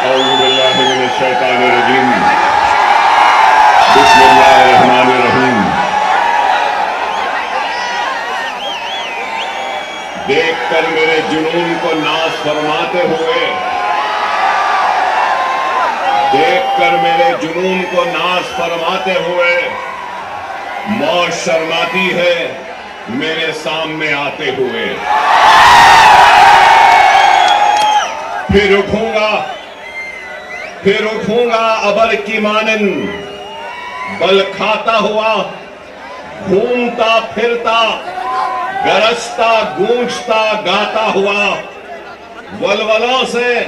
औज़ुबिल्लाहि मिनश्शैतानिर्रजीम। बिस्मिल्लाहिर्रहमानिर्रहीम। देखकर मेरे जुनून को नाज़ फरमाते हुए, देखकर मेरे जुनून को नाज़ फरमाते हुए मौत शर्माती है मेरे सामने आते हुए। फिर उठूंगा अबर की मानन, बल खाता हुआ, घूमता फिरता, गरजता गूंजता गाता हुआ, वलवलों से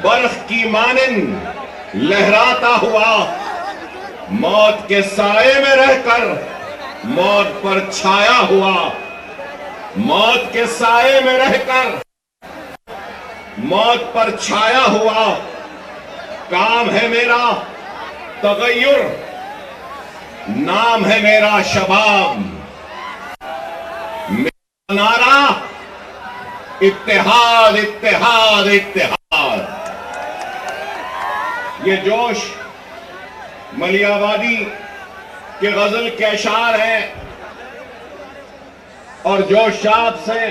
बर्फ की मानन लहराता हुआ, मौत के साए में रहकर मौत पर छाया हुआ, मौत के साए में रहकर मौत पर छाया हुआ। काम है मेरा तगय्युर, नाम है मेरा शबाब, मेरा नारा इत्तेहाद इत्तेहाद इत्तेहाद। ये जोश मलियाबादी के गजल के अशार हैं और जोशात से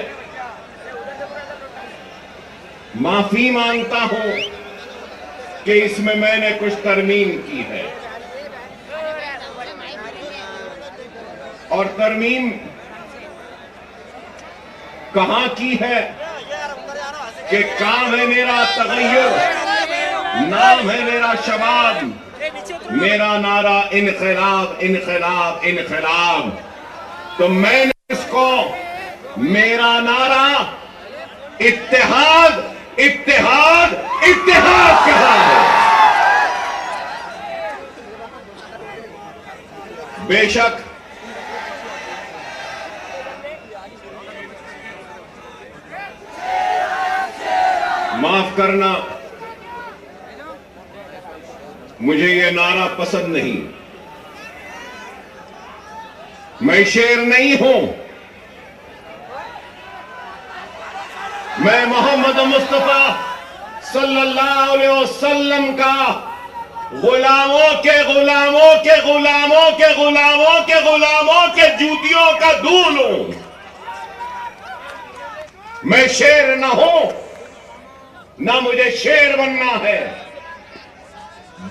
माफी मांगता हूं कि इसमें मैंने कुछ तरमीम की है। और तरमीम कहां की है कि काम है मेरा तगय्युर, नाम है मेरा शबाब, मेरा नारा इनक़िलाब इनक़िलाब इनक़िलाब। तो मैंने इसको मेरा नारा इत्तेहाद इत्तेहाद इत्तेहाद कहा है। बेशक माफ करना, मुझे यह नारा पसंद नहीं। मैं शेर नहीं हूं, मैं मोहम्मद मुस्तफा सल्लल्लाहु अलैहि वसल्लम का गुलामों के गुलामों के गुलामों के गुलामों के गुलामों के जूतियों का दूल हूं। मैं शेर ना हूं, ना मुझे शेर बनना है।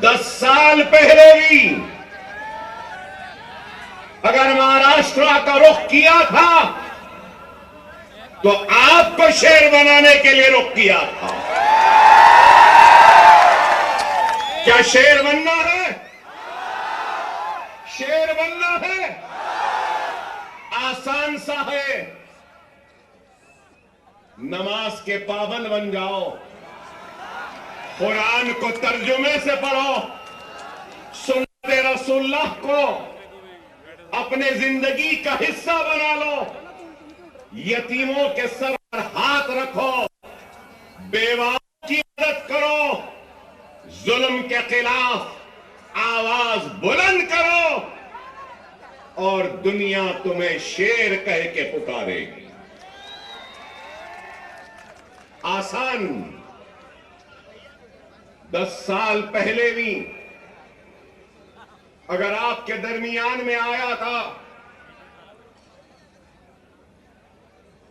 10 साल पहले भी अगर महाराष्ट्र का रुख किया था तो आपको शेर बनाने के लिए रुख किया था। क्या शेर बनना है? शेर बनना है आसान सा है। नमाज के पाबंद बन जाओ, कुरान को तर्जुमे से पढ़ो, सुन्नत रसूलुल्लाह को अपने जिंदगी का हिस्सा बना लो, यतीमों के सर पर हाथ रखो, बेवाओं की मदद करो, जुल्म के खिलाफ आवाज बुलंद करो और दुनिया तुम्हें शेर कह के पुकारेगी। आसान 10 साल पहले भी अगर आपके दरमियान में आया था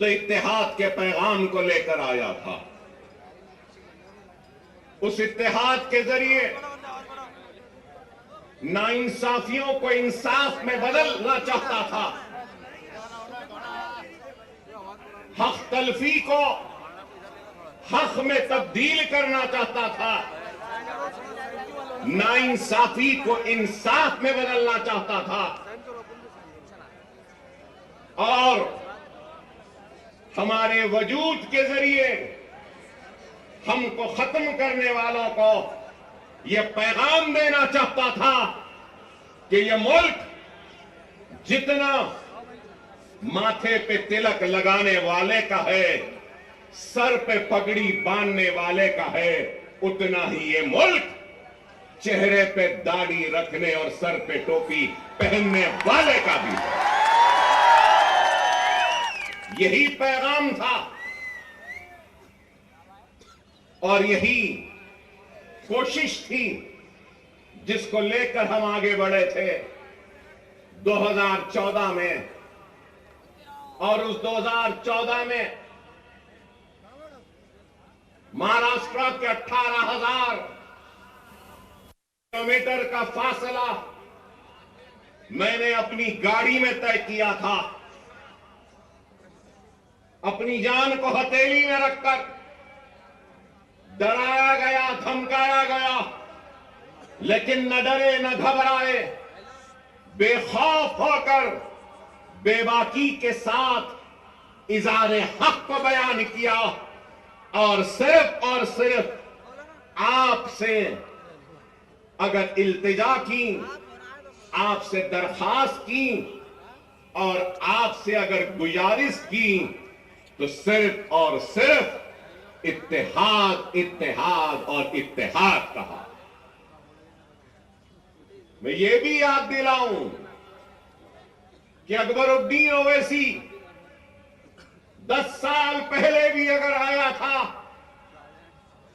तो इत्तेहाद के पैगाम को लेकर आया था। उस इत्तेहाद के जरिए नाइंसाफियों को इंसाफ में बदलना चाहता था, हक तलफी को हक में तब्दील करना चाहता था, नाइंसाफी को इंसाफ में बदलना चाहता था और हमारे वजूद के जरिए हमको खत्म करने वालों को यह पैगाम देना चाहता था कि यह मुल्क जितना माथे पे तिलक लगाने वाले का है, सर पे पगड़ी बांधने वाले का है, उतना ही ये मुल्क चेहरे पे दाढ़ी रखने और सर पे टोपी पहनने वाले का भी है। यही पैगाम था और यही कोशिश थी जिसको लेकर हम आगे बढ़े थे 2014 में, और उस 2014 में महाराष्ट्र के 18,000 किलोमीटर का फासला मैंने अपनी गाड़ी में तय किया था। अपनी जान को हथेली में रखकर डराया गया, धमकाया गया, लेकिन न डरे न घबराए, बेखौफ होकर बेबाकी के साथ इज़ारे हक को बयान किया और सिर्फ आपसे अगर इल्तिजा की, आपसे दरखास्त की और आपसे अगर गुजारिश की तो सिर्फ और सिर्फ इत्तेहाद, इत्तेहाद और इत्तेहाद कहा। मैं ये भी याद दिलाऊं कि अकबरुद्दीन ओवैसी 10 साल पहले भी अगर आया था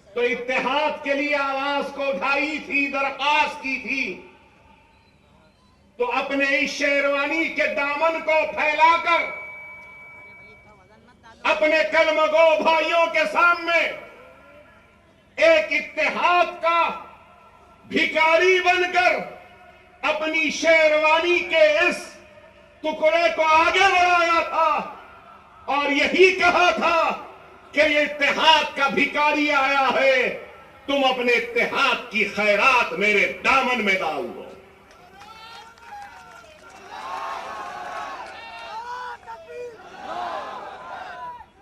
तो इत्तेहाद के लिए आवाज को उठाई थी, दरखास्त की थी, तो अपने इस शेरवानी के दामन को फैलाकर अपने कलमगो भाइयों के सामने एक इत्तेहाद का भिखारी बनकर अपनी शेरवानी के इस टुकड़े को आगे बढ़ाया था और यही कहा था कि ये इत्तेहाद का भिखारी आया है, तुम अपने इत्तेहाद की खैरात मेरे दामन में डाल दो।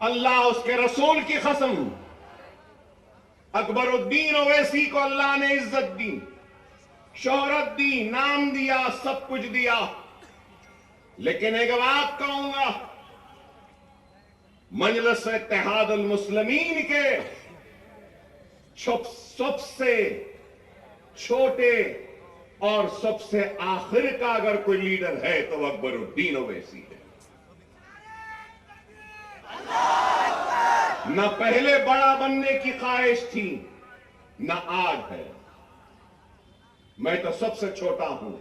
अल्लाह उसके रसूल की कसम, अकबरुद्दीन ओवैसी को अल्लाह ने इज्जत दी, शोहरत दी, नाम दिया, सब कुछ दिया, लेकिन एक बात कहूंगा, मजलिस इत्तेहादुल मुस्लिमीन के सबसे छोटे और सबसे आखिर का अगर कोई लीडर है तो अकबरुद्दीन ओवैसी है। न पहले बड़ा बनने की ख्वाहिश थी, न आज है। मैं तो सबसे छोटा हूं,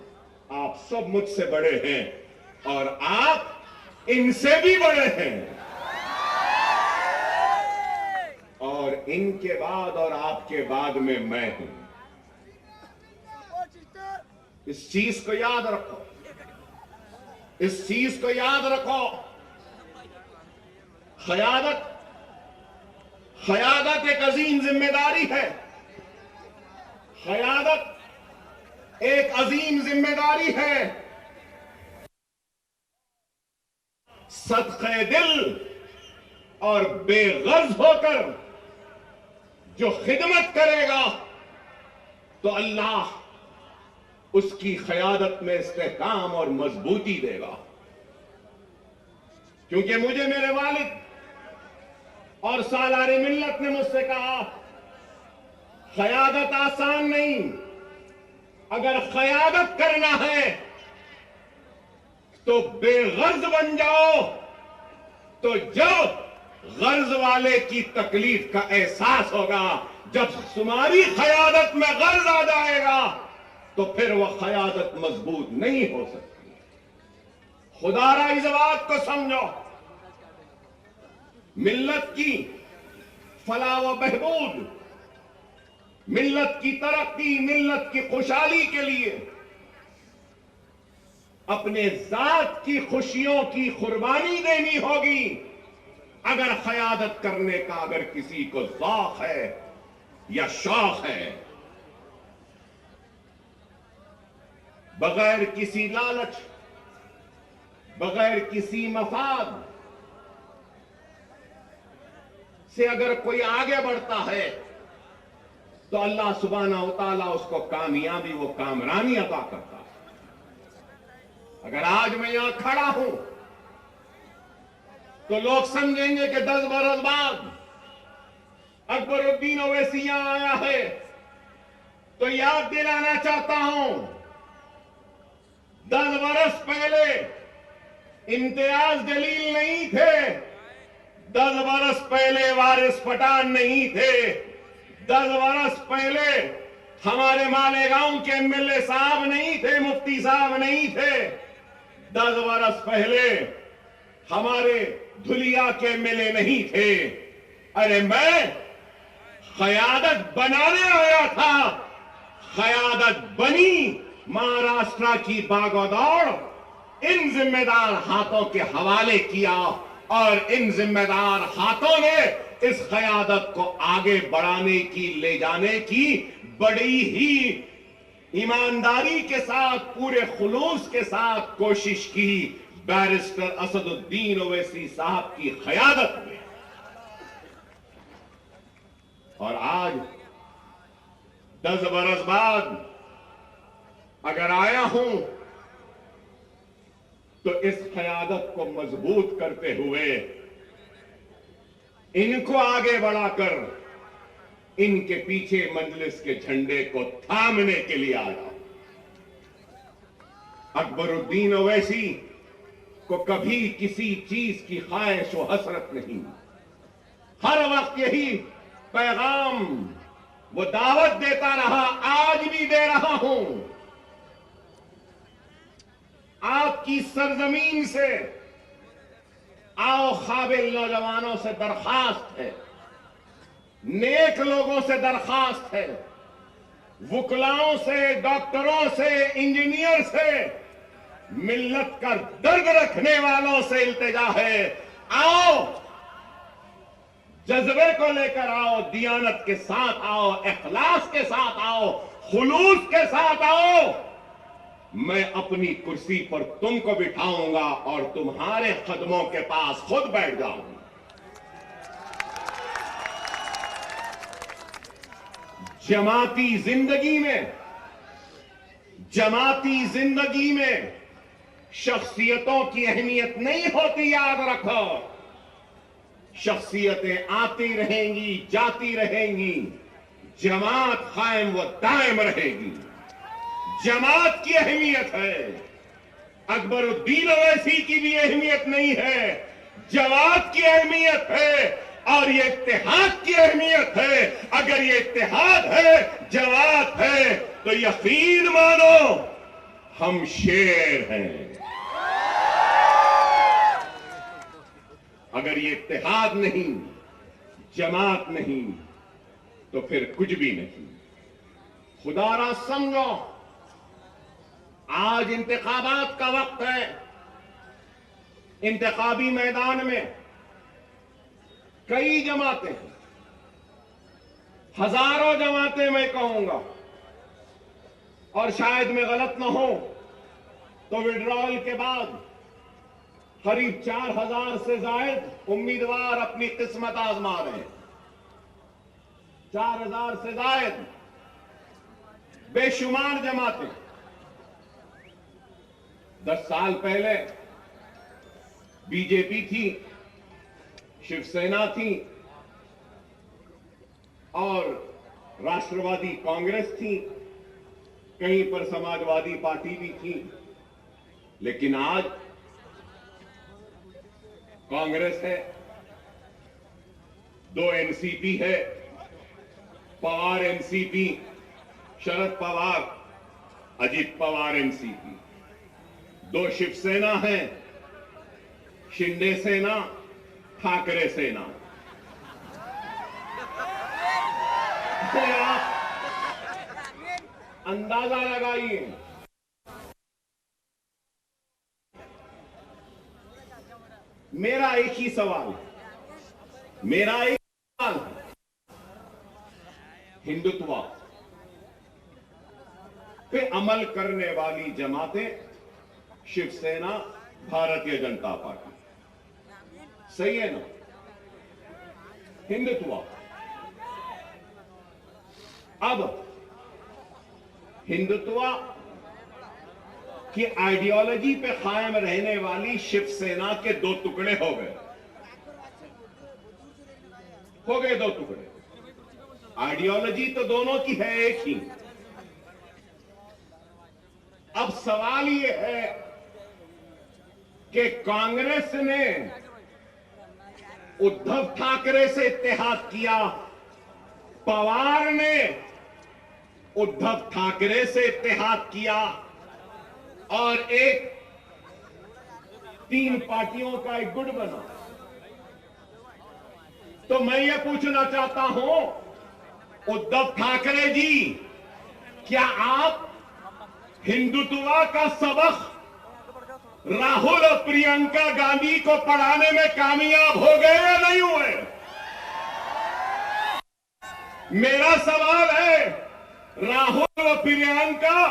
आप सब मुझसे बड़े हैं और आप इनसे भी बड़े हैं, और इनके बाद और आपके बाद में मैं हूं। इस चीज को याद रखो, इस चीज को याद रखो। क़यादत एक अजीम जिम्मेदारी है, क़यादत एक अजीम जिम्मेदारी है। सदक़े दिल और बेगर्ज होकर जो खिदमत करेगा तो अल्लाह उसकी क़यादत में इस्तेहकाम और मजबूती देगा। क्योंकि मुझे मेरे वालिद और सालारे मिल्लत ने मुझसे कहा, क़यादत आसान नहीं, अगर क़यादत करना है तो बेगर्ज बन जाओ, तो जब गर्ज वाले की तकलीफ का एहसास होगा, जब तुम्हारी क़यादत में गर्ज आ जाएगा तो फिर वह क़यादत मजबूत नहीं हो सकती। खुदारा इस बात को समझो, मिल्लत की फलाह व बहबूद, मिल्लत की तरक्की, मिल्लत की खुशहाली के लिए अपने जात की खुशियों की कुर्बानी देनी होगी। अगर क़यादत करने का अगर किसी को ज़ौक़ है या शौक़ है, बगैर किसी लालच, बगैर किसी मफाद से अगर कोई आगे बढ़ता है तो अल्लाह सुब्हानहू व तआला उसको कामयाबी, वो कामरानी अता करता है। अगर आज मैं यहां खड़ा हूं तो लोग समझेंगे कि 10 बरस बाद अकबरुद्दीन ओवैसी यहां आया है, तो याद दिलाना चाहता हूं, 10 बरस पहले इम्तियाज जलील नहीं थे, 10 बरस पहले वारिस पठान नहीं थे, 10 बरस पहले हमारे मालेगांव के एमएलए साहब नहीं थे, मुफ्ती साहब नहीं थे। 10 बरस पहले हमारे धुलिया के एमएलए नहीं थे। अरे मैं क़यादत बनाने आया था, क़यादत बनी, महाराष्ट्र की भागोदौड़ इन जिम्मेदार हाथों के हवाले किया और इन जिम्मेदार हाथों ने इस क़यादत को आगे बढ़ाने की, ले जाने की बड़ी ही ईमानदारी के साथ, पूरे खुलूस के साथ कोशिश की। बैरिस्टर असदुद्दीन ओवैसी साहब की क़यादत में और आज 10 बरस बाद अगर आया हूं तो इस क़यादत को मजबूत करते हुए, इनको आगे बढ़ाकर इनके पीछे मजलिस के झंडे को थामने के लिए आया। अकबरुद्दीन ओवैसी को कभी किसी चीज की ख्वाहिश व हसरत नहीं, हर वक्त यही पैगाम वो दावत देता रहा, आज भी दे रहा हूं। आपकी सरजमीन से आओ, काबिल नौजवानों से दरखास्त है, नेक लोगों से दरखास्त है, वुकलाओं से, डॉक्टरों से, इंजीनियर से, मिल्लत का दर्द रखने वालों से इल्तिजा है, आओ, जज्बे को लेकर आओ, दियानत के साथ आओ, इखलास के साथ आओ, खुलूस के साथ आओ। मैं अपनी कुर्सी पर तुमको बिठाऊंगा और तुम्हारे कदमों के पास खुद बैठ जाऊंगा। जमाती जिंदगी में शख्सियतों की अहमियत नहीं होती, याद रखो। शख्सियतें आती रहेंगी, जाती रहेंगी, जमात कायम व दायम रहेगी। जमात की अहमियत है, अकबरुद्दीन ओवैसी की भी अहमियत नहीं है, जमात की अहमियत है और ये इत्तेहाद की अहमियत है। अगर ये इत्तेहाद है, जमात है, तो यकीन मानो हम शेर हैं। अगर ये इत्तेहाद नहीं, जमात नहीं, तो फिर कुछ भी नहीं। खुदारा समझो, आज इंतखाबात का वक्त है। इंतखाबी मैदान में कई जमातें हैं, हजारों जमातें मैं कहूंगा, और शायद मैं गलत न हो तो विड्रॉल के बाद करीब 4000 से जायद उम्मीदवार अपनी किस्मत आजमा रहे हैं। 4000 से जायद बेशुमार जमातें। 10 साल पहले बीजेपी थी, शिवसेना थी और राष्ट्रवादी कांग्रेस थी, कहीं पर समाजवादी पार्टी भी थी। लेकिन आज कांग्रेस है, 2 एनसीपी है, पवार एनसीपी, शरद पवार, अजित पवार एनसीपी, 2 शिवसेना है, शिंदे सेना, ठाकरे सेना। आप अंदाजा लगाइए, मेरा एक ही सवाल है, हिंदुत्व पे अमल करने वाली जमातें शिवसेना, भारतीय जनता पार्टी, सही है ना? हिंदुत्व। अब हिंदुत्व की आइडियोलॉजी पे कायम रहने वाली शिवसेना के 2 टुकड़े हो गए 2 टुकड़े। आइडियोलॉजी तो दोनों की है एक ही। अब सवाल यह है कि कांग्रेस ने उद्धव ठाकरे से इत्तेहाद किया, पवार ने उद्धव ठाकरे से इत्तेहाद किया और एक 3 पार्टियों का एक गुट बना। तो मैं ये पूछना चाहता हूं, उद्धव ठाकरे जी, क्या आप हिंदुत्व का सबक राहुल और प्रियंका गांधी को पढ़ाने में कामयाब हो गए या नहीं हुए? मेरा सवाल है, राहुल और प्रियंका,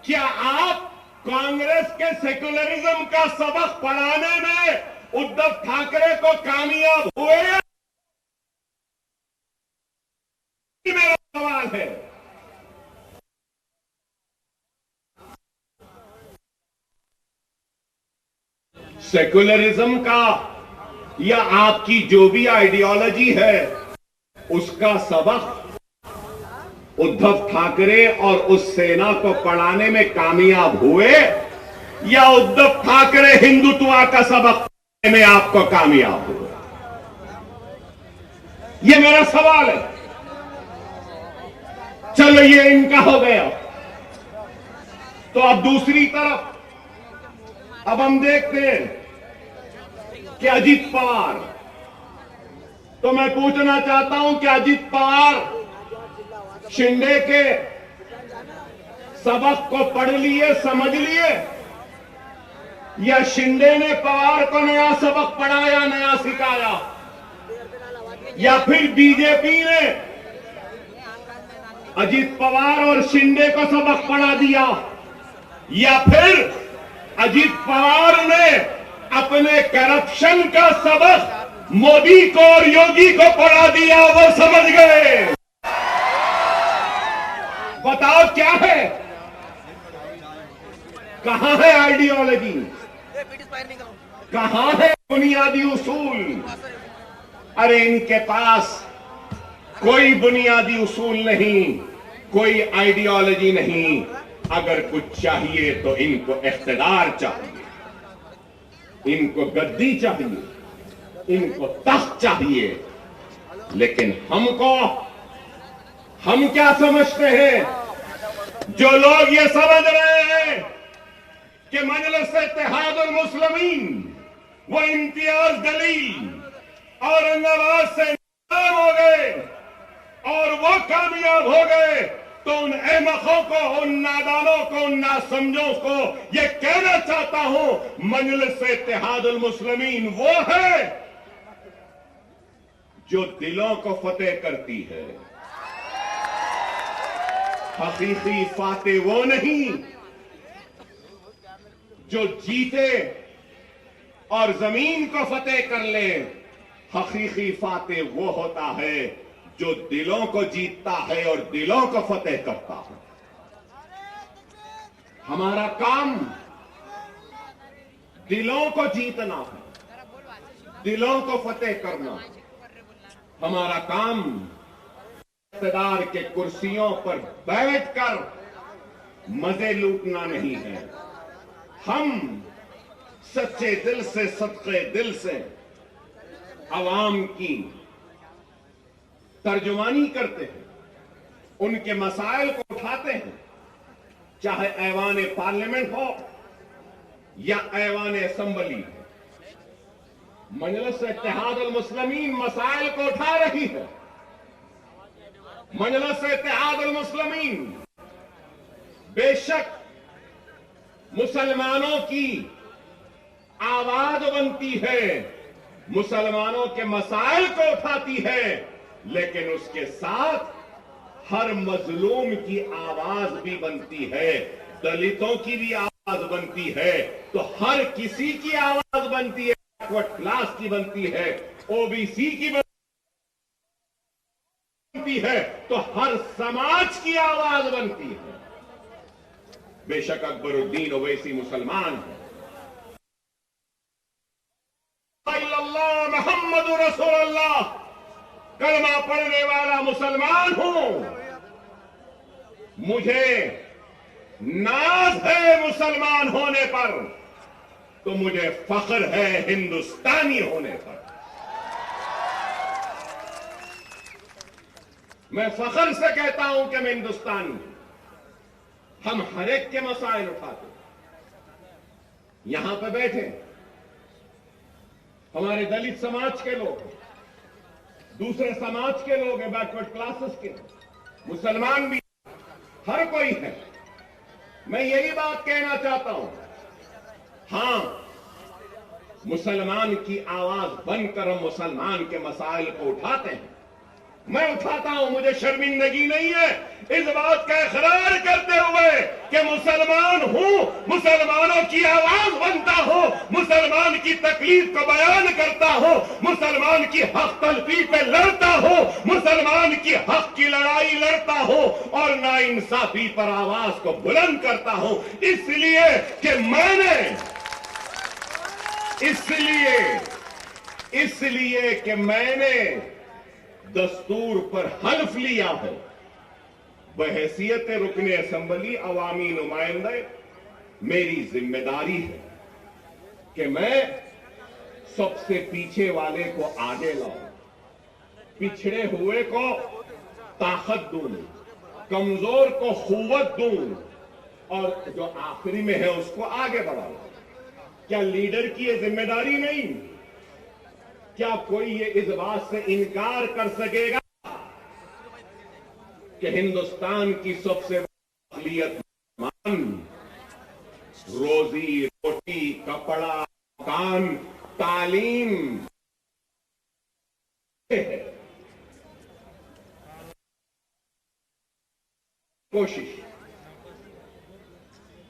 क्या आप कांग्रेस के सेकुलरिज्म का सबक पढ़ाने में उद्धव ठाकरे को कामयाब हुए? मेरा सवाल है। सेकुलरिज्म का या आपकी जो भी आइडियोलॉजी है, उसका सबक उद्धव ठाकरे और उस सेना को पढ़ाने में कामयाब हुए या उद्धव ठाकरे हिंदुत्व का सबक पढ़ाने में आपको कामयाब हुए? यह मेरा सवाल है। चलो, ये इनका हो गया। तो अब दूसरी तरफ अब हम देखते हैं कि अजीत पवार, तो मैं पूछना चाहता हूं कि अजीत पवार शिंदे के सबक को पढ़ लिए, समझ लिए, या शिंदे ने पवार को नया सबक पढ़ाया, नया सिखाया, या फिर बीजेपी ने अजीत पवार और शिंदे को सबक पढ़ा दिया, या फिर अजीत पवार ने अपने करप्शन का सबक मोदी को और योगी को पढ़ा दिया, वो समझ गए? बताओ क्या है? कहां है आइडियोलॉजी? कहां है बुनियादी उसूल? अरे इनके पास कोई बुनियादी उसूल नहीं, कोई आइडियोलॉजी नहीं। अगर कुछ चाहिए तो इनको इख्तिदार चाहिए, इनको गद्दी चाहिए, इनको तख्त चाहिए। लेकिन हम क्या समझते हैं? जो लोग ये समझ रहे हैं कि मजलिस इत्तेहादुल मुस्लिमीन वो इम्तियाज दलील औरंगाबाद से नाम हो गए और वो कामयाब हो गए, तो उन अहमकों को, उन नादानों को, उन नासमझों को ये कहना चाहता हूं, मजलिस इत्तेहादुल मुस्लिमीन वो है जो दिलों को फतेह करती है। हकीकी फातेह वो नहीं जो जीते और जमीन को फतेह कर ले। हकीकी फातेह वो होता है जो दिलों को जीतता है और दिलों को फतेह करता है। हमारा काम दिलों को जीतना है, दिलों को फतेह करना। हमारा काम इख्तिदार के कुर्सियों पर बैठकर मजे लूटना नहीं है। हम सच्चे दिल से, सच्चे दिल से अवाम की तर्जुमानी करते हैं, उनके मसाइल को उठाते हैं, चाहे ऐवान पार्लियामेंट हो या ऐवान असेंबली हो। मजलिस इत्तेहादुल मुस्लिमीन मसाइल को उठा रही है। मजलिस इत्तेहादुल मुस्लिमीन बेशक मुसलमानों की आवाज बनती है, मुसलमानों के मसाइल को उठाती है, लेकिन उसके साथ हर मजलूम की आवाज भी बनती है, दलितों की भी आवाज बनती है, तो हर किसी की आवाज बनती है। बैकवर्ड क्लास की बनती है, ओबीसी की बनती है, तो हर समाज की आवाज बनती है। बेशक अकबरुद्दीन ओवैसी मुसलमान है, मोहम्मद रसूलुल्लाह कलमा पढ़ने वाला मुसलमान हूं। मुझे नाज है मुसलमान होने पर, तो मुझे फख्र है हिंदुस्तानी होने पर। मैं फख्र से कहता हूं कि मैं हिंदुस्तान में हम हर एक के मसाइल उठाते हैं। यहां पे बैठे हमारे दलित समाज के लोग, दूसरे समाज के लोग हैं, बैकवर्ड क्लासेस के, मुसलमान भी, हर कोई है। मैं यही बात कहना चाहता हूं, हां, मुसलमान की आवाज बनकर हम मुसलमान के मसाइल को उठाते हैं। मैं उठाता हूं, मुझे शर्मिंदगी नहीं है इस बात का इकरार करते हुए कि मुसलमान हूं, मुसलमानों की आवाज बनता हूं, मुसलमान की तकलीफ को बयान करता हूं, मुसलमान की हक तलफी पे लड़ता हूं, मुसलमान की हक की लड़ाई लड़ता हूं और नाइंसाफी पर आवाज को बुलंद करता हूं। इसलिए कि मैंने दस्तूर पर हल्फ लिया है। बहैसियत रुकने असेंबली अवामी नुमाइंदे मेरी जिम्मेदारी है कि मैं सबसे पीछे वाले को आगे लाऊं, पिछड़े हुए को ताकत दूं, कमजोर को कुव्वत दूं और जो आखिरी में है उसको आगे बढ़ाऊं। क्या लीडर की यह जिम्मेदारी नहीं? क्या कोई ये इस बात से इनकार कर सकेगा कि हिंदुस्तान की सबसे अक़लियत रोजी रोटी, कपड़ा, मकान, तालीम है। कोशिश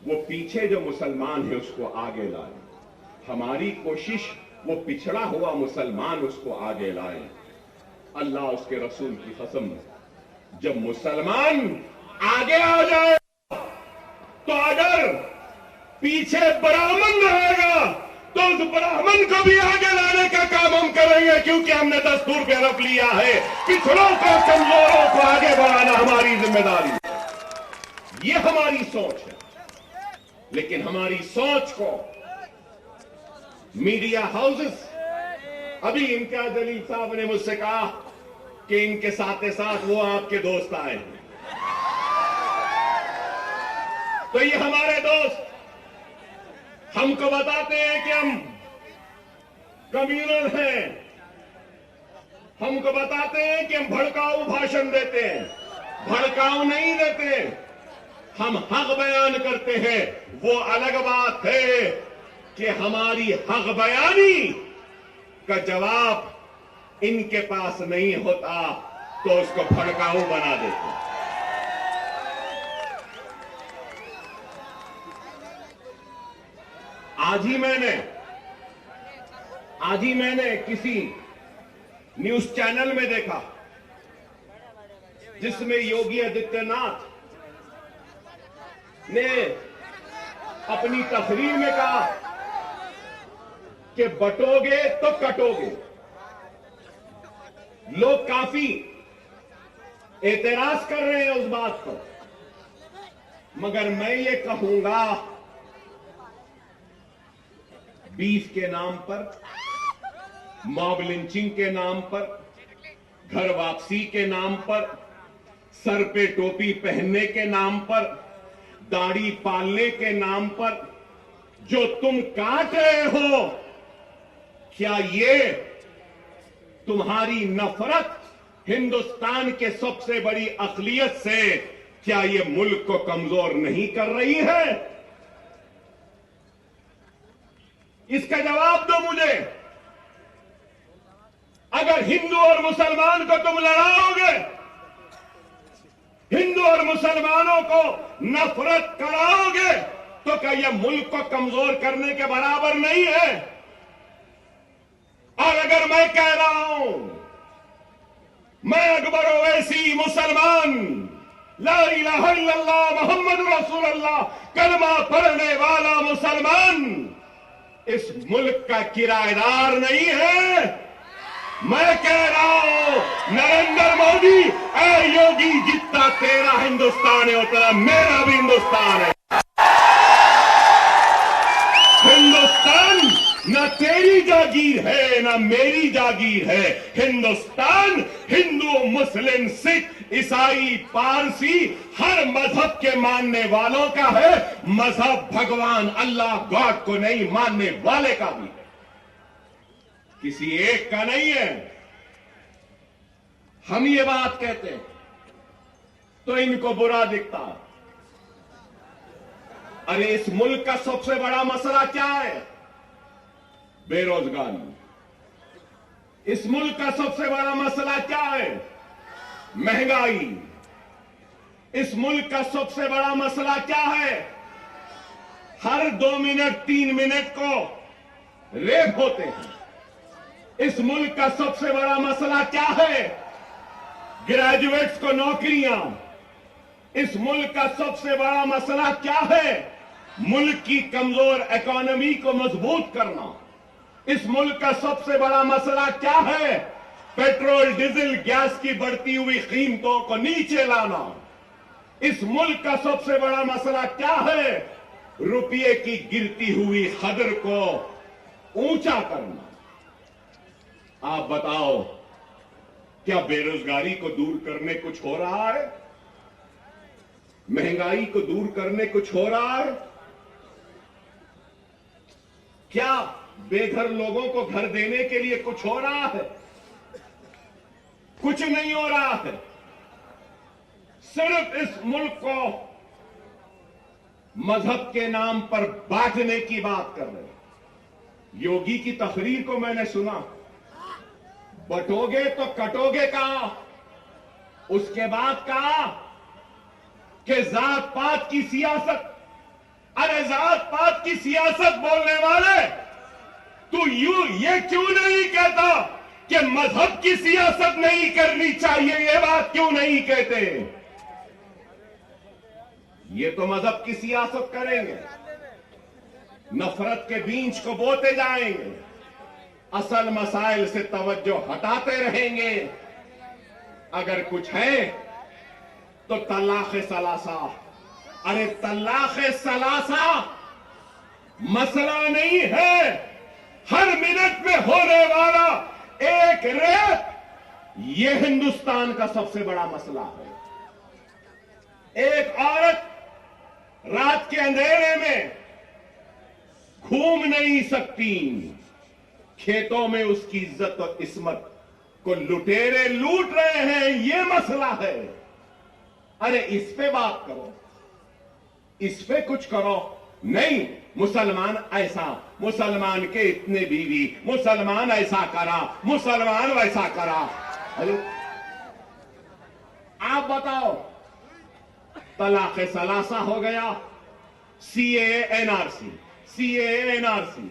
वो पीछे जो मुसलमान है उसको आगे लाए, हमारी कोशिश वो पिछड़ा हुआ मुसलमान उसको आगे लाए। अल्लाह उसके रसूल की कसम, जब मुसलमान आगे आ जाए तो अगर पीछे ब्राह्मण रहेगा तो उस ब्राह्मण को भी आगे लाने का काम हम करेंगे, क्योंकि हमने दस्तूर पे हलफ लिया है पिछड़ों को, कमजोरों को आगे बढ़ाना हमारी जिम्मेदारी है। ये हमारी सोच है। लेकिन हमारी सोच को मीडिया हाउसेस, अभी इम्तियाज जलील साहब ने मुझसे कहा कि इनके साथ साथ वो आपके दोस्त आए हैं, तो ये हमारे दोस्त हमको बताते हैं कि हम कम्युनल हैं, हमको बताते हैं कि हम भड़काऊ भाषण देते हैं। भड़काऊ नहीं देते, हम हक बयान करते हैं। वो अलग बात है कि हमारी हक बयानी का जवाब इनके पास नहीं होता तो उसको भड़काऊ बना देते। आज ही मैंने किसी न्यूज चैनल में देखा जिसमें योगी आदित्यनाथ ने अपनी तकरीर में कहा कि बटोगे तो कटोगे। लोग काफी एतराज कर रहे हैं उस बात पर, मगर मैं ये कहूंगा, बीफ के नाम पर, मॉब लिंचिंग के नाम पर, घर वापसी के नाम पर, सर पे टोपी पहनने के नाम पर, दाढ़ी पालने के नाम पर जो तुम काट रहे हो, क्या ये तुम्हारी नफरत हिंदुस्तान के सबसे बड़ी अक़लियत से, क्या ये मुल्क को कमजोर नहीं कर रही है? इसका जवाब दो मुझे। अगर हिंदू और मुसलमान को तुम लड़ाओगे, हिंदू और मुसलमानों को नफरत कराओगे, तो क्या यह मुल्क को कमजोर करने के बराबर नहीं है? और अगर मैं कह रहा हूं, मैं अकबर ओवैसी मुसलमान, ला इलाहा इल्लल्लाह मोहम्मद रसूलुल्लाह कलमा पढ़ने वाला मुसलमान इस मुल्क का किराएदार नहीं है। मैं कह रहा हूं, नरेंद्र मोदी, ऐ योगी, जितना तेरा हिंदुस्तान है उतना मेरा भी हिंदुस्तान है। हिंदुस्तान ना तेरी जागीर है ना मेरी जागीर है। हिंदुस्तान हिंदू मुस्लिम सिख ईसाई पारसी हर मजहब के मानने वालों का है। मजहब भगवान अल्लाह गॉड को नहीं मानने वाले का भी है, किसी एक का नहीं है। हम ये बात कहते हैं तो इनको बुरा दिखता है। अरे इस मुल्क का सबसे बड़ा मसला क्या है? बेरोजगारी। इस मुल्क का सबसे बड़ा मसला क्या है? महंगाई। इस मुल्क का सबसे बड़ा मसला क्या है? हर 2 मिनट 3 मिनट को रेप होते हैं। इस मुल्क का सबसे बड़ा मसला क्या है? ग्रेजुएट्स को नौकरियां। इस मुल्क का सबसे बड़ा मसला क्या है? मुल्क की कमजोर इकोनॉमी को मजबूत करना। इस मुल्क का सबसे बड़ा मसला क्या है? पेट्रोल डीजल गैस की बढ़ती हुई कीमतों को नीचे लाना। इस मुल्क का सबसे बड़ा मसला क्या है? रुपये की गिरती हुई कदर को ऊंचा करना। आप बताओ, क्या बेरोजगारी को दूर करने कुछ हो रहा है? महंगाई को दूर करने कुछ हो रहा है? क्या बेघर लोगों को घर देने के लिए कुछ हो रहा है? कुछ नहीं हो रहा है। सिर्फ इस मुल्क को मजहब के नाम पर बांटने की बात कर रहे हैं। योगी की तकरीर को मैंने सुना, बटोगे तो कटोगे कहा, उसके बाद कहा कि जात पात की सियासत। अरे जात पात की सियासत बोलने वाले, तू ये क्यों नहीं कहता कि मजहब की सियासत नहीं करनी चाहिए? ये बात क्यों नहीं कहते? ये तो मजहब की सियासत करेंगे, नफरत के बीज को बोते जाएंगे, असल मसाइल से तवज्जो हटाते रहेंगे। अगर कुछ है तो तलाक सलासा। अरे तलाक सलासा मसला नहीं है। हर मिनट में होने वाला एक रेप, यह हिंदुस्तान का सबसे बड़ा मसला है। एक औरत रात के अंधेरे में घूम नहीं सकती, खेतों में उसकी इज्जत और इस्मत को लुटेरे लूट रहे हैं, यह मसला है। अरे इस पे बात करो, इस पे कुछ करो। नहीं, मुसलमान ऐसा, मुसलमान के इतने बीवी, मुसलमान ऐसा करा, मुसलमान वैसा करा। अरे आप बताओ, तलाक सलासा हो गया, CAA NRC, CAA NRC.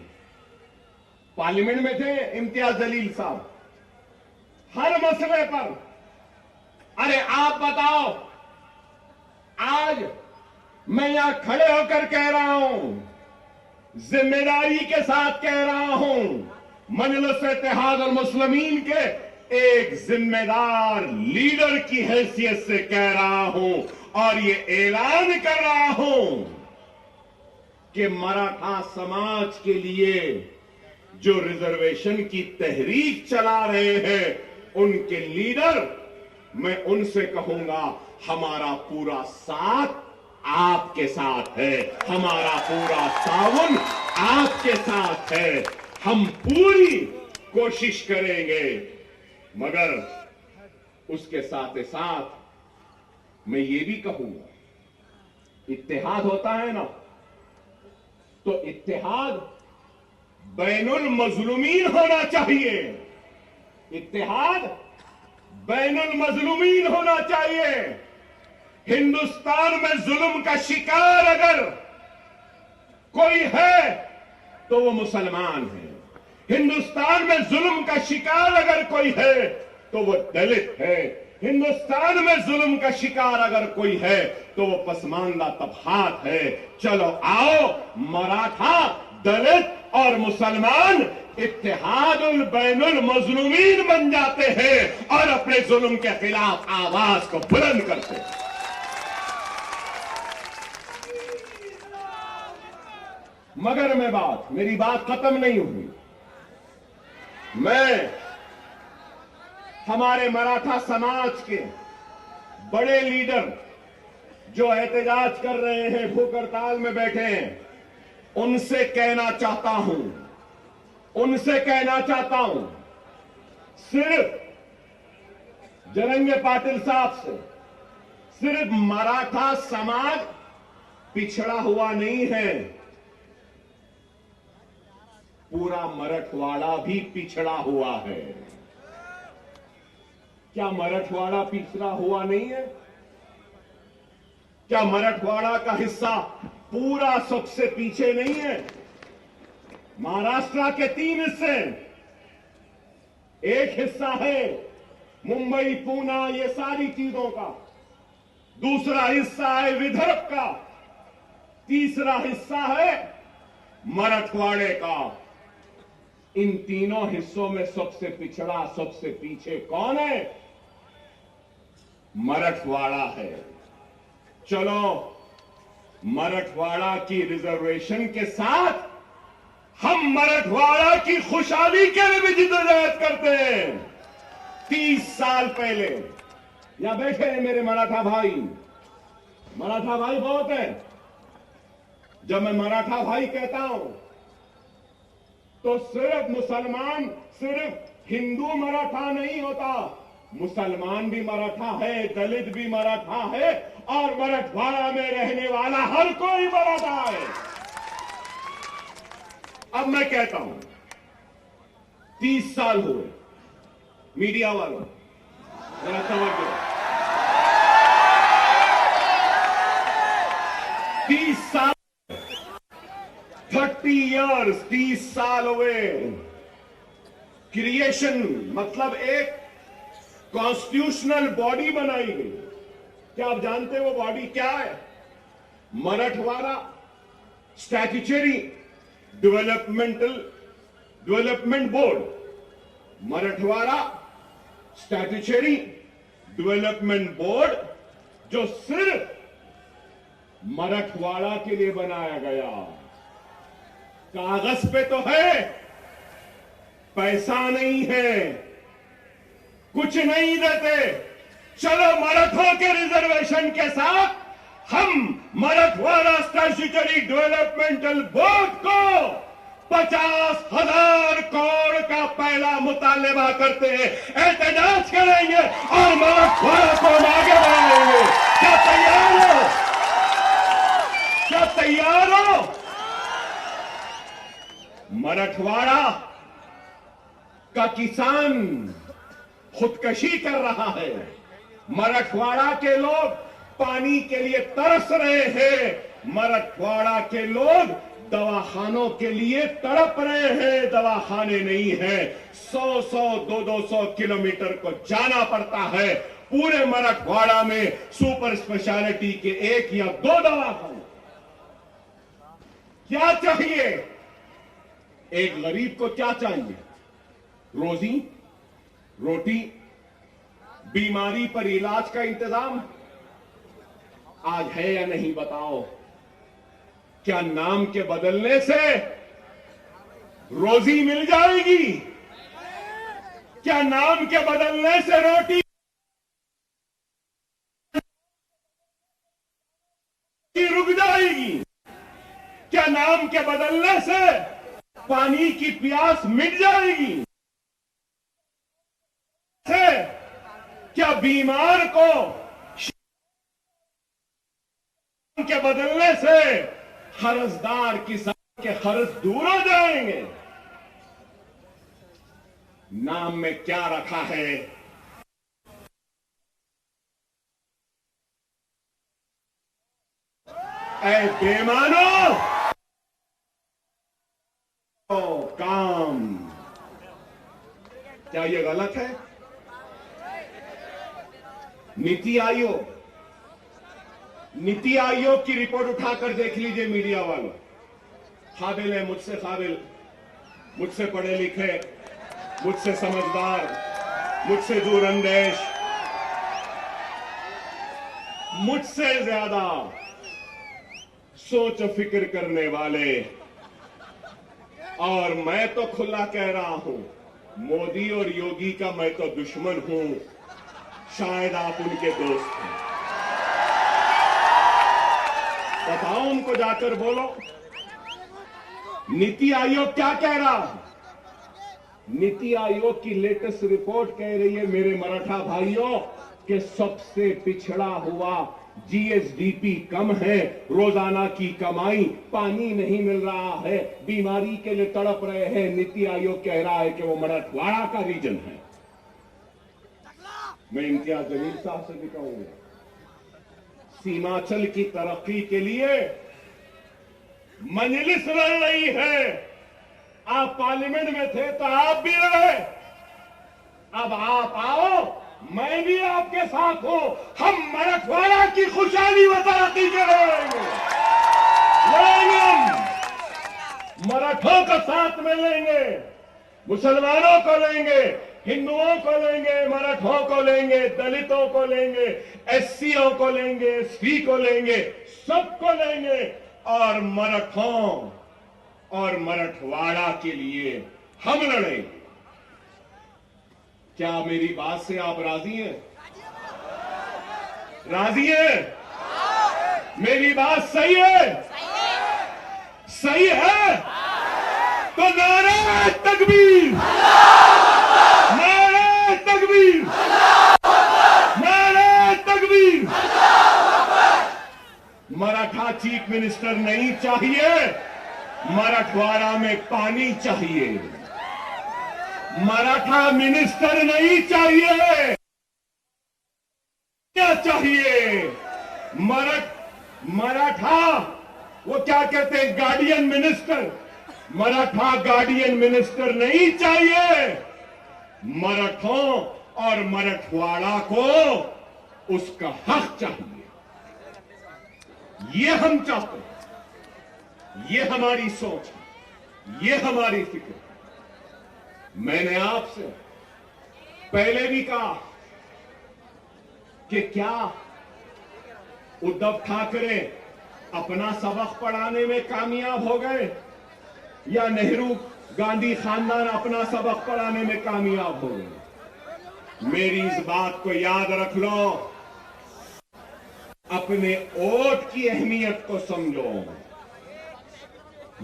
Parliament में थे इम्तियाज जलील साहब, हर मसले पर। अरे आप बताओ, आज मैं यहां खड़े होकर कह रहा हूं, जिम्मेदारी के साथ कह रहा हूं, मजलिस इत्तेहाद और मुस्लिमीन के एक जिम्मेदार लीडर की हैसियत से कह रहा हूं और ये ऐलान कर रहा हूं कि मराठा समाज के लिए जो रिजर्वेशन की तहरीक चला रहे हैं, उनके लीडर, मैं उनसे कहूंगा, हमारा पूरा साथ आपके साथ है, हमारा पूरा ताउन आपके साथ है। हम पूरी कोशिश करेंगे, मगर उसके साथ साथ मैं ये भी कहूंगा, इत्तेहाद होता है ना, तो इत्तेहाद बैनुल मजलूमीन होना चाहिए। इत्तेहाद बैनुल मजलूमीन होना चाहिए। हिंदुस्तान में जुल्म का शिकार अगर कोई है तो वो मुसलमान है। हिंदुस्तान में जुल्म का शिकार अगर कोई है तो वो दलित है। हिंदुस्तान में जुल्म का शिकार अगर कोई है तो वो पसमानदा तबकात है। चलो आओ, मराठा, दलित और मुसलमान इत्तेहादुल बैनुल मजलूमीन बन जाते हैं और अपने जुल्म के खिलाफ आवाज को बुलंद करते हैं। मगर मेरी बात खत्म नहीं हुई। मैं हमारे मराठा समाज के बड़े लीडर जो एहतजाज कर रहे हैं, भूख हड़ताल में बैठे हैं, उनसे कहना चाहता हूं, सिर्फ जरंगे पाटिल साहब से सिर्फ मराठा समाज पिछड़ा हुआ नहीं है, पूरा मराठवाड़ा भी पिछड़ा हुआ है। क्या मराठवाड़ा पिछड़ा हुआ नहीं है? क्या मराठवाड़ा का हिस्सा पूरा सबसे पीछे नहीं है? महाराष्ट्र के 3 हिस्से, एक हिस्सा है मुंबई, पूना, ये सारी चीजों का, दूसरा हिस्सा है विदर्भ का, तीसरा हिस्सा है मराठवाड़े का। इन तीनों हिस्सों में सबसे पिछड़ा, सबसे पीछे कौन है? मराठवाड़ा है। चलो, मराठवाड़ा की रिजर्वेशन के साथ हम मराठवाड़ा की खुशहाली के लिए भी जिद्दोजहद करते हैं। 30 साल पहले यहां बैठे हैं मेरे मराठा भाई बहुत हैं। जब मैं मराठा भाई कहता हूं तो सिर्फ मुसलमान, सिर्फ हिंदू मराठा नहीं होता, मुसलमान भी मराठा है, दलित भी मराठा है, और मराठवाड़ा में रहने वाला हर कोई मराठा है। अब मैं कहता हूं, 30 साल हुए, मीडिया वालों जरा तवज्जो, 30 साल, 30 इयर्स, 30 साल हुए। क्रिएशन मतलब एक कॉन्स्टिट्यूशनल बॉडी बनाई गई। क्या आप जानते हो वो बॉडी क्या है? Marathwada statutory development board. Marathwada statutory development board, जो सिर्फ मराठवाड़ा के लिए बनाया गया। कागज पे तो है, पैसा नहीं है, कुछ नहीं देते। चलो, मराठों के रिजर्वेशन के साथ हम मराठवाड़ा स्टैट्यूटरी डेवलपमेंटल बोर्ड को 50,000 करोड़ का पहला मुतालबा करते हैं, एहतजाज करेंगे और मराठवाड़ा को आगे बढ़ाएंगे। क्या तैयार हो? क्या तैयार हो? मराठवाड़ा का किसान खुदकशी कर रहा है। मराठवाड़ा के लोग पानी के लिए तरस रहे हैं। मराठवाड़ा के लोग दवाखानों के लिए तड़प रहे हैं, दवाखाने नहीं है। 100-100, 200-200 किलोमीटर को जाना पड़ता है। पूरे मराठवाड़ा में सुपर स्पेशलिटी के 1 या 2 दवाखाने। क्या चाहिए? एक गरीब को क्या चाहिए? रोजी, रोटी, बीमारी पर इलाज का इंतजाम आज है या नहीं बताओ? क्या नाम के बदलने से रोजी मिल जाएगी? क्या नाम के बदलने से रोटी रुक जाएगी? क्या नाम के बदलने से पानी की प्यास मिट जाएगी? क्या बीमार को के बदलने से कर्जदार किसान के कर्ज दूर हो जाएंगे? नाम में क्या रखा है? ऐ बेईमानों, काम क्या ये गलत है? नीति आयोग की रिपोर्ट उठाकर देख लीजिए मीडिया वालों। काबिल है, मुझसे काबिल, मुझसे पढ़े लिखे, मुझसे समझदार, मुझसे दूरअंदेश, मुझसे ज्यादा सोच फिक्र करने वाले और मैं तो खुला कह रहा हूं, मोदी और योगी का मैं तो दुश्मन हूं, शायद आप उनके दोस्त हैं। बताओ उनको, जाकर बोलो। नीति आयोग क्या कह रहा है? नीति आयोग की लेटेस्ट रिपोर्ट कह रही है, मेरे मराठा भाइयों, कि सबसे पिछड़ा हुआ जीएसडीपी कम है, रोजाना की कमाई, पानी नहीं मिल रहा है, बीमारी के लिए तड़प रहे हैं। नीति आयोग कह रहा है कि वो मराठवाड़ा का रीजन है। मैं इम्तियाज जमील साहब से भी कहूंगा, सीमांचल की तरक्की के लिए मजलिस लड़ रही है। आप पार्लियामेंट में थे तो आप भी लड़े, अब आप आओ, मैं भी आपके साथ हूं। हम मराठवाड़ा की खुशहाली व तरक्की करेंगे, मराठों का साथ में लेंगे, मुसलमानों को लेंगे, हिंदुओं को लेंगे, मराठों को लेंगे, दलितों को लेंगे, एससीओ को लेंगे, एसटी को लेंगे, सबको लेंगे और मराठों और मराठवाड़ा के लिए हम लड़ेंगे। क्या मेरी बात से आप राजी हैं? राजी हैं? मेरी बात सही है? सही है? तो नारे तकबीर, नारे तकबीर, नारे तकबीर। मराठा चीफ मिनिस्टर नहीं चाहिए, मराठवाड़ा में पानी चाहिए। मराठा मिनिस्टर नहीं चाहिए, क्या चाहिए? मराठा वो क्या कहते हैं, guardian minister. Maratha guardian minister नहीं चाहिए। मराठों और मराठवाड़ा को उसका हक चाहिए। ये हम चाहते हैं, ये हमारी सोच है, ये हमारी फिक्र है। मैंने आपसे पहले भी कहा कि क्या उद्धव ठाकरे अपना सबक पढ़ाने में कामयाब हो गए या नेहरू गांधी खानदान अपना सबक पढ़ाने में कामयाब हो गए? मेरी इस बात को याद रख लो, अपने वोट की अहमियत को समझो।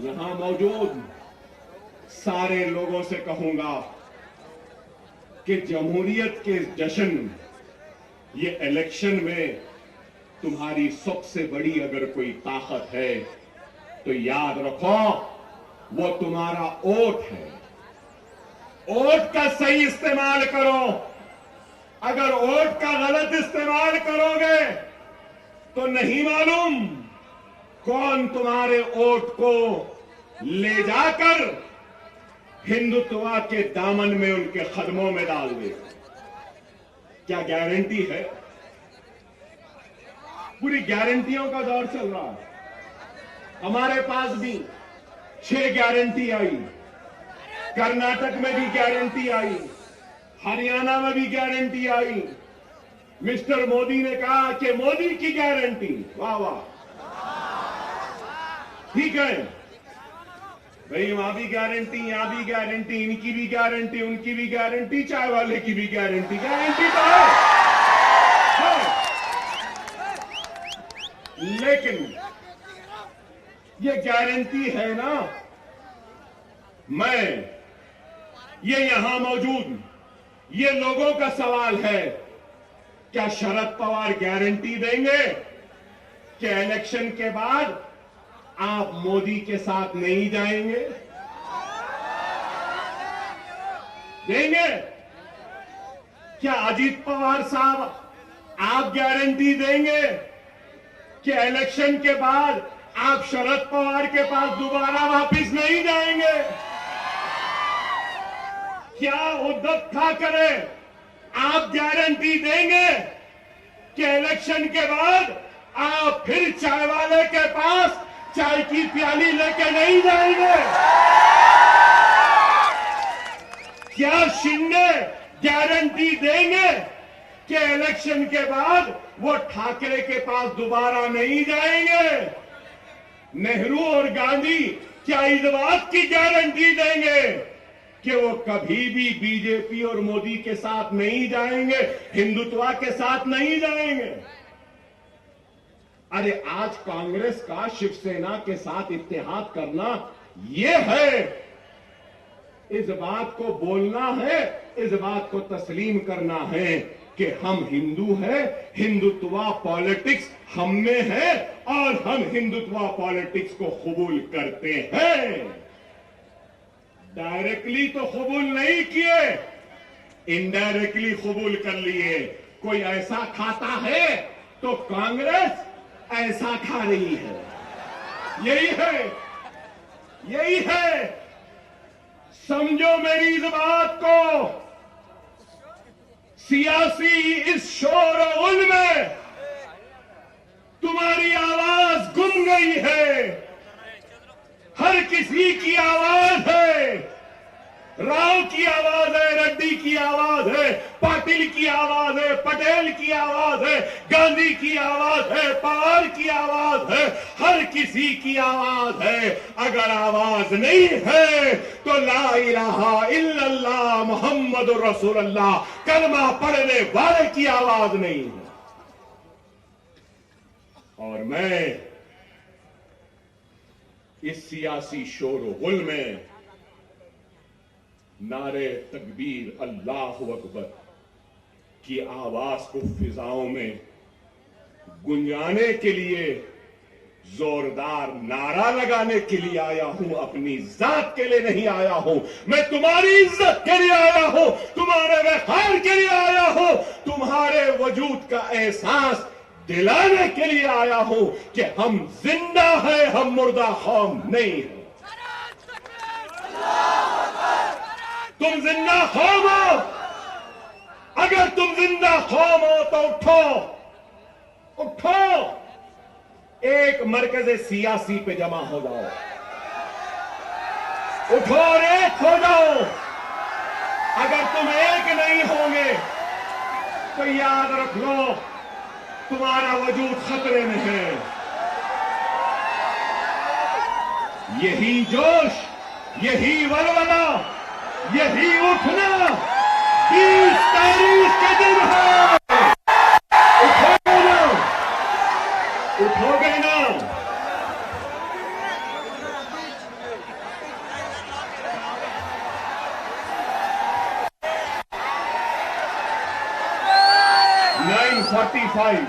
यहां मौजूद सारे लोगों से कहूंगा कि जमहूरियत के जश्न, ये इलेक्शन में तुम्हारी सबसे बड़ी अगर कोई ताकत है तो याद रखो, वो तुम्हारा वोट है। वोट का सही इस्तेमाल करो। अगर वोट का गलत इस्तेमाल करोगे तो नहीं मालूम कौन तुम्हारे वोट को ले जाकर हिंदुत्व के दामन में, उनके कदमों में डाल देगा। क्या गारंटी है? पूरी गारंटियों का दौर चल रहा है। हमारे पास भी 6 गारंटी आई, कर्नाटक में भी गारंटी आई, हरियाणा में भी गारंटी आई। मिस्टर मोदी ने कहा कि मोदी की गारंटी, वाह वाह, ठीक है भाई, वहां भी गारंटी, यहां भी गारंटी, इनकी भी गारंटी, उनकी भी गारंटी, चाय वाले की भी गारंटी। गारंटी तो है। लेकिन ये गारंटी है ना, मैं ये यहां मौजूद ये लोगों का सवाल है, क्या शरद पवार गारंटी देंगे कि इलेक्शन के बाद आप मोदी के साथ नहीं जाएंगे? देंगे? क्या अजीत पवार साहब आप गारंटी देंगे कि इलेक्शन के बाद आप शरद पवार के पास दोबारा वापस नहीं जाएंगे? क्या उद्धव ठाकरे आप गारंटी देंगे कि इलेक्शन के बाद आप फिर चाय वाले के पास चाय की प्याली लेके नहीं जाएंगे? क्या शिंदे गारंटी देंगे कि इलेक्शन के बाद वो ठाकरे के पास दोबारा नहीं जाएंगे? नेहरू और गांधी क्या इस बात की गारंटी देंगे कि वो कभी भी बीजेपी और मोदी के साथ नहीं जाएंगे, हिंदुत्व के साथ नहीं जाएंगे? अरे आज कांग्रेस का शिवसेना के साथ इत्तेहाद करना ये है, इस बात को बोलना है, इस बात को तस्लीम करना है कि हम हिंदू हैं, हिंदुत्व पॉलिटिक्स हम में है और हम हिंदुत्व पॉलिटिक्स को कबूल करते हैं। डायरेक्टली तो कबूल नहीं किए, इनडायरेक्टली कबूल कर लिए। कोई ऐसा खाता है तो कांग्रेस ऐसा खा रही है। यही है, यही है। समझो मेरी इस बात को। सियासी इस शोर गुल में तुम्हारी आवाज गुम गई है। हर किसी की आवाज है। राव की आवाज है, रेड्डी की आवाज है, पाटिल की आवाज है, पटेल की आवाज है, गांधी की आवाज है, पवार की आवाज है, हर किसी की आवाज है। अगर आवाज नहीं है तो ला इलाहा इल्लल्लाह मुहम्मदुर रसूलुल्लाह कलमा पढ़ने वाले की आवाज नहीं है। और मैं इस सियासी शोर-ओ-गुल में नारे तकबीर अल्लाहु अकबर की आवाज को फिजाओं में गुंजाने के लिए जोरदार नारा लगाने के लिए आया हूं। अपनी जात के लिए नहीं आया हूं। मैं तुम्हारी इज्जत के लिए आया हूं, तुम्हारे व्यवहार के लिए आया हूं, तुम्हारे वजूद का एहसास दिलाने के लिए आया हूं कि हम जिंदा हैं, हम मुर्दा कौम नहीं है। तुम जिंदा कौम हो। अगर तुम जिंदा कौम हो तो उठो, उठो, एक मरकज सियासी पे जमा हो जाओ। उठो और एक हो जाओ। अगर तुम एक नहीं होंगे तो याद रख लो तुम्हारा वजूद खतरे में है। यही जोश, यही वलवला, यही उठना 20 तारीख के दिन है। उठोगे ना, उठोगे ना। नाइन 45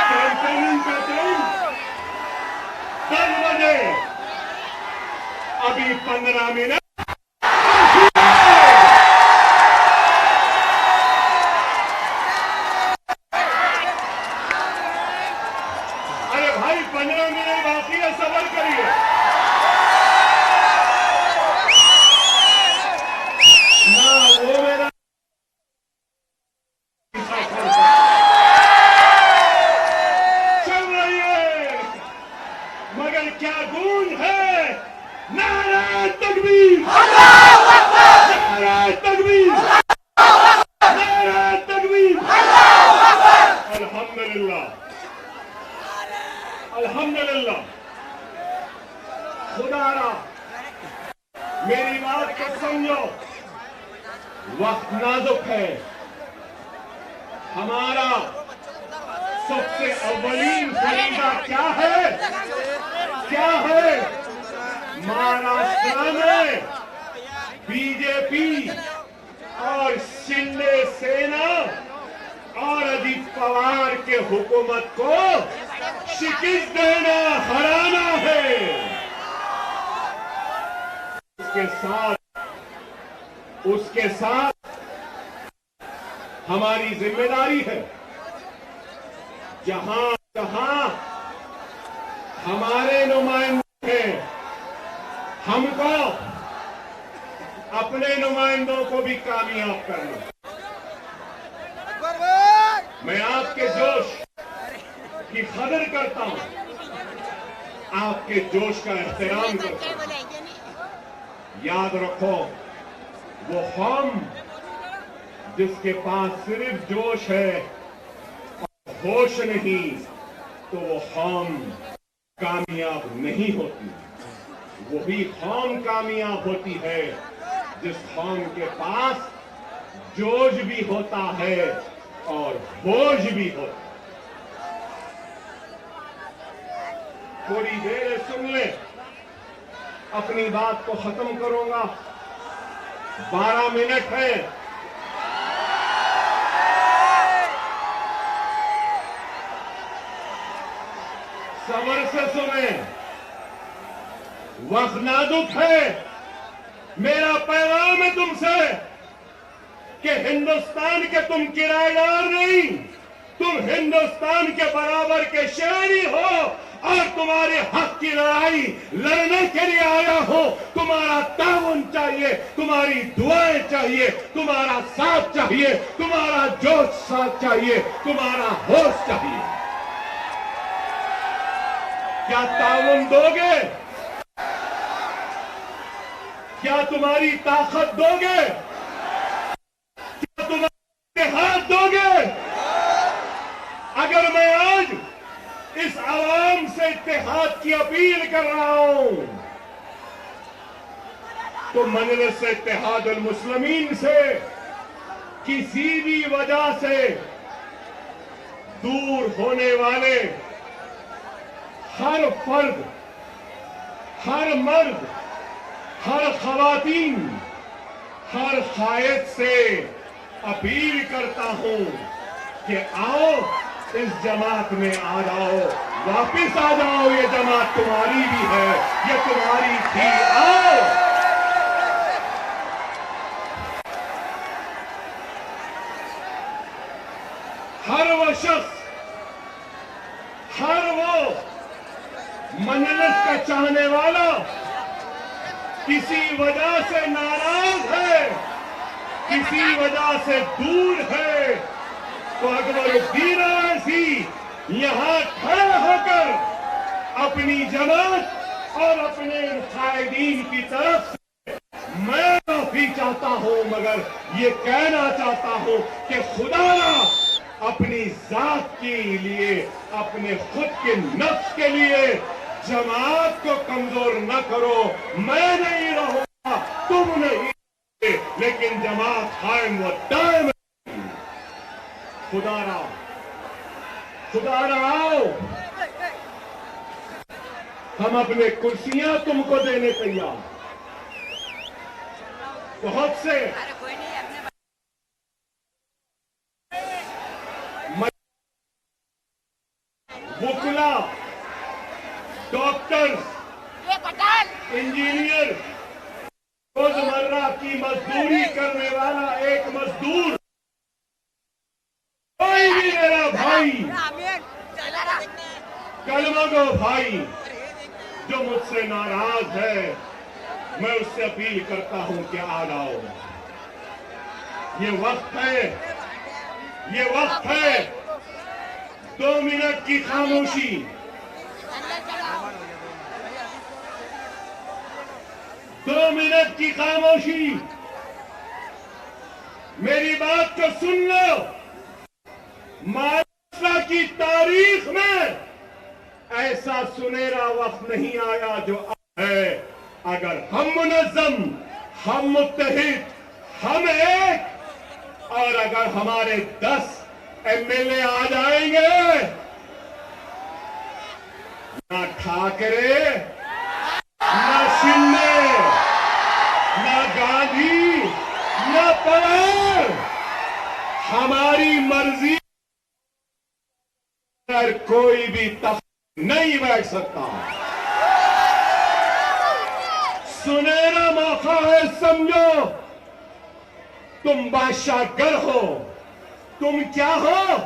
कैंपेनिंग का टाइम 10 बजे। अभी 15 मिनट। अरे भाई 15 मिनट बाकी है, सबर करिए। ना वो मेरा मगर क्या गूंज है। नारे तकबीर, नारे तकबीर, नारे तकबीर। अल्हम्दुलिल्लाह, अल्हम्दुलिल्लाह। खुदारा मेरी बात को समझो। वक्त नाजुक है। हमारा सबसे अव्वलीन फरीदा क्या है? क्या है? महाराष्ट्र में बीजेपी और शिंदे सेना और अजित पवार के हुकूमत को शिकस्त देना, हराना है। उसके साथ हमारी जिम्मेदारी है। जहां जहां हमारे नुमाइंदे हैं, हमको अपने नुमाइंदों को भी कामयाब करना। मैं आपके जोश की कदर करता हूं, आपके जोश का एहतराम करता हूं। याद रखो, वो हम जिसके पास सिर्फ जोश है और होश नहीं, तो वो कौम कामयाब नहीं होती। वही कौम कामयाब होती है जिस कौम के पास जोश भी होता है और होश भी होता है। थोड़ी देर सुन ले, अपनी बात को खत्म करूंगा। 12 मिनट है। सब्र से सुने, वक्त नाजुक है। मेरा पैगाम है तुमसे कि हिंदुस्तान के तुम किराएदार नहीं, तुम हिंदुस्तान के बराबर के शहरी हो और तुम्हारे हक की लड़ाई लड़ने के लिए आया हो। तुम्हारा ताउन चाहिए, तुम्हारी दुआएं चाहिए, तुम्हारा साथ चाहिए, तुम्हारा जोश साथ चाहिए, तुम्हारा होश चाहिए। क्या ताउन दोगे? क्या तुम्हारी ताकत दोगे? क्या तुम्हारे हाथ दोगे? अगर मैं आज इस आवाम से इत्तेहाद की अपील कर रहा हूं, तो मजलिस इत्तेहाद अल मुस्लिमीन से किसी भी वजह से दूर होने वाले हर फर्द, हर मर्द, हर खवातीन, हर शायद से अपील करता हूं कि आओ, इस जमात में आ जाओ, वापिस आ जाओ। ये जमात तुम्हारी भी है, ये तुम्हारी थी। आओ, हर वो शख्स, हर वो मजलिस का चाहने वाला किसी वजह से नाराज है, किसी वजह से दूर है, तो अकबरुद्दीन अवैसी यहां खड़े होकर अपनी जमात और अपने कायदीन की तरफ से मैं माफी चाहता हूं, मगर ये कहना चाहता हूं कि खुदा अपनी जात के लिए, अपने खुद के नफ्स के लिए जमात को कमजोर न करो। मैं नहीं रहूंगा, तुम नहीं, लेकिन जमात कायम व दायम। खुदारा, खुदारा आओ, हम अपने कुर्सियां तुमको देने तैयार। बहुत से वकीला, डॉक्टर्स, इंजीनियर, रोजमर्रा की मजदूरी करने वाला एक मजदूर, कोई भी मेरा भाई, कलमगो भाई जो मुझसे नाराज है, मैं उससे अपील करता हूं कि आ जाओ। ये वक्त है, ये वक्त है। 2 मिनट की खामोशी। 2 मिनट की खामोशी। मेरी बात को सुन लो। महाराष्ट्र की तारीख में ऐसा सुनहरा वक्त नहीं आया जो अब है। अगर हम मुनज़्ज़म, हम मुत्तहिद, हम एक, और अगर हमारे 10 एमएलए आ जाएंगे, ना ठाकरे, ना शिंदे, ना गांधी, ना पवार, हमारी मर्जी पर कोई भी तख्त नहीं बैठ सकता। सुनहरा मौका है, समझो। तुम बादशाहगर हो। तुम क्या हो?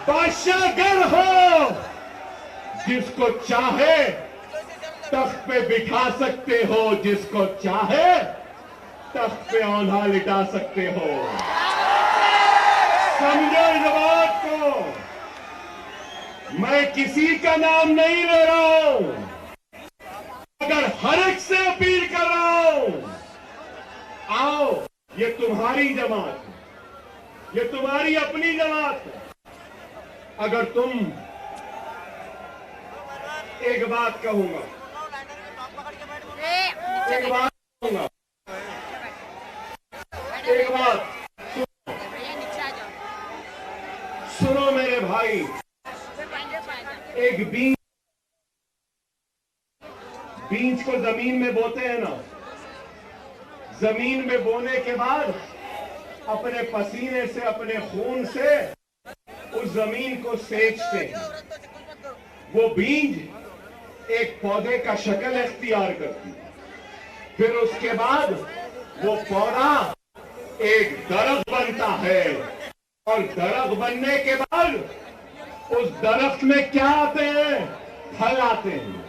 बादशाहगर हो। जिसको चाहे तख्त पे बिठा सकते हो, जिसको चाहे तख्त पे औंधा लिटा सकते हो। समझो इस बात को। मैं किसी का नाम नहीं ले रहा हूं, मगर हर एक से अपील कर रहा हूं, आओ, ये तुम्हारी जमात है। ये तुम्हारी अपनी जमात है। अगर तुम, एक बात कहूंगा, एक बात कहूंगा, एक बात सुनो मेरे भाई। एक बीज को जमीन में बोते हैं ना, जमीन में बोने के बाद अपने पसीने से, अपने खून से उस जमीन को सेंचते हैं। वो बीज एक पौधे का शक्ल इख्तियार करती है। फिर उसके बाद वो पौधा एक दरख्त बनता है, और दरख्त बनने के बाद उस दरख्त में क्या आते हैं? फल आते हैं।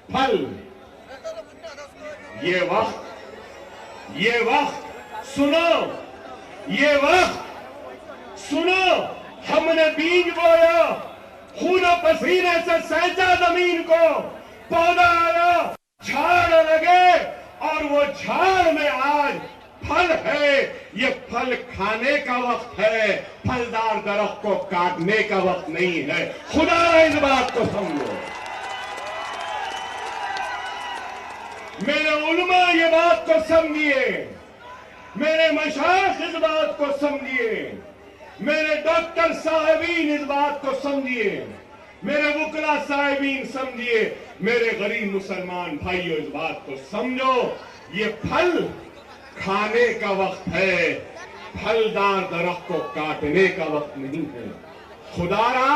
फल। ये वक्त सुनो, ये वक्त सुनो, हमने बीज बोया, खून पसीने से सैंचा जमीन को, पौधा आया, झाड़ लगे, और वो झाड़ में आज फल है। ये फल खाने का वक्त है, फलदार दरख्त को काटने का वक्त नहीं है। खुदा इस बात को समझो। मेरे उलमा ये बात को समझिए, मेरे मशाइख इस बात को समझिए, मेरे डॉक्टर साहिबीन इस बात को समझिए, मेरे वकला साहिबीन समझिए, मेरे गरीब मुसलमान भाइयों इस बात को समझो। ये फल खाने का वक्त है, फलदार दरख्त को काटने का वक्त नहीं है। खुदारा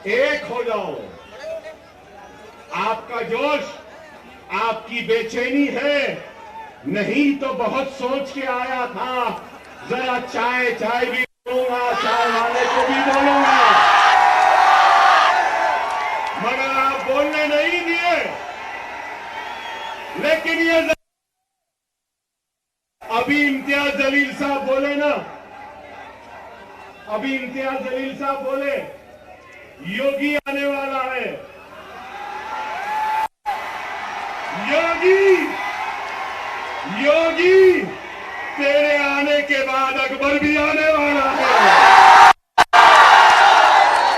एक हो जाओ। आपका जोश, आपकी बेचैनी है, नहीं तो बहुत सोच के आया था, जरा चाय भी बोलूंगा, चाय वाले को भी बोलूंगा, मगर आप बोलने नहीं दिए। लेकिन ये अभी इम्तियाज जलील साहब बोले ना, अभी इम्तियाज जलील साहब बोले योगी आने वाला है। योगी तेरे आने के बाद अकबर भी आने वाला है।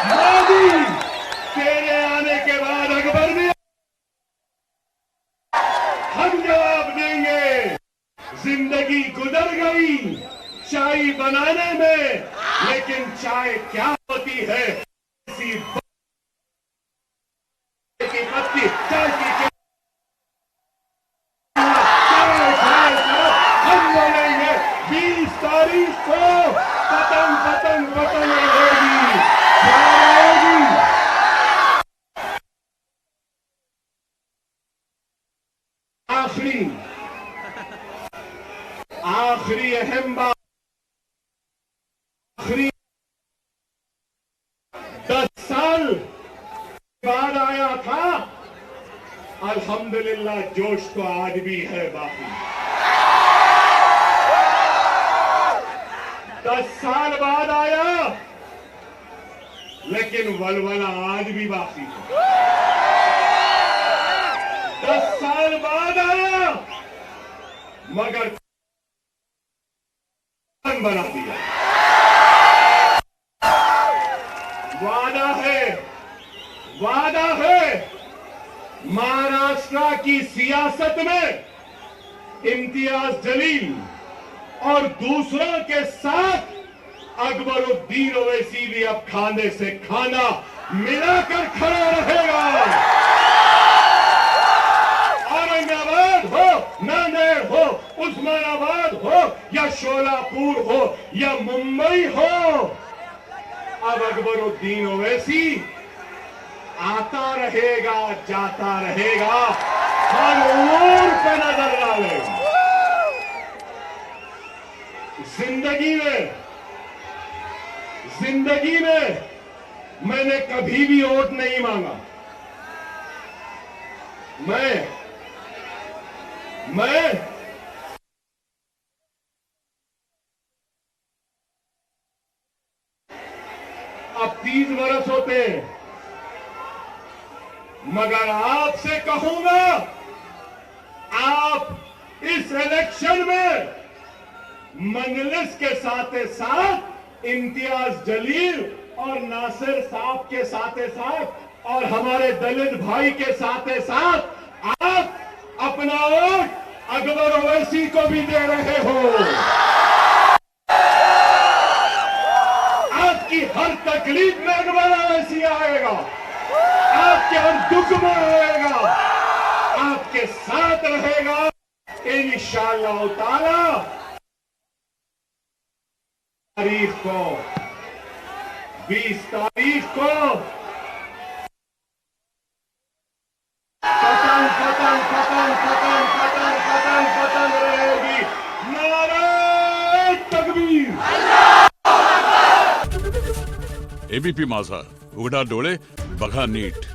मोदी तेरे आने के बाद अकबर भी। हम जवाब देंगे। जिंदगी गुजर गई चाय बनाने में, लेकिन चाय क्या होती है? किसी की पत्ती चाय की तारीख को पतंग रहेगी। आखिरी अहम बात, आखिरी 10 साल बाद आया था। अल्हम्दुलिल्लाह जोश तो आज भी है बाकी। 10 साल बाद आया, लेकिन वलवला आज भी बाकी है। 10 साल बाद आया, मगर बना दिया। वादा है महाराष्ट्र की सियासत में इम्तियाज जलील और दूसरों के साथ अकबरुद्दीन ओवैसी भी अब खाने से खाना मिलाकर खड़ा रहेगा। औरंगाबाद हो, नांदेड़ हो, उस्मानाबाद हो, या शोलापुर हो, या मुंबई हो, अब अकबरुद्दीन ओवैसी आता रहेगा, जाता रहेगा, हर उम्र पे नजर डालेगा। जिंदगी में मैंने कभी भी वोट नहीं मांगा। मैं अब 30 वर्ष होते हैं, मगर आपसे कहूंगा, आप इस इलेक्शन में मंजलिस के साथ साथ इम्तियाज जलील और नासिर साहब के साथ और हमारे दलित भाई के साथ आप अपना वोट अकबर ओवैसी को भी दे रहे हो। आपकी हर तकलीफ में अकबर ओवैसी आएगा, आपके हर दुख में आएगा, आपके साथ रहेगा इंशाअल्लाह ताला। तारीख को 20 तारीख को पतंग पतंग पतंग पतंग पतंग पतंग पतंग रहेगी। नारे तकबीर। एबीपी माझा, उघडा डोळे बघा नीट।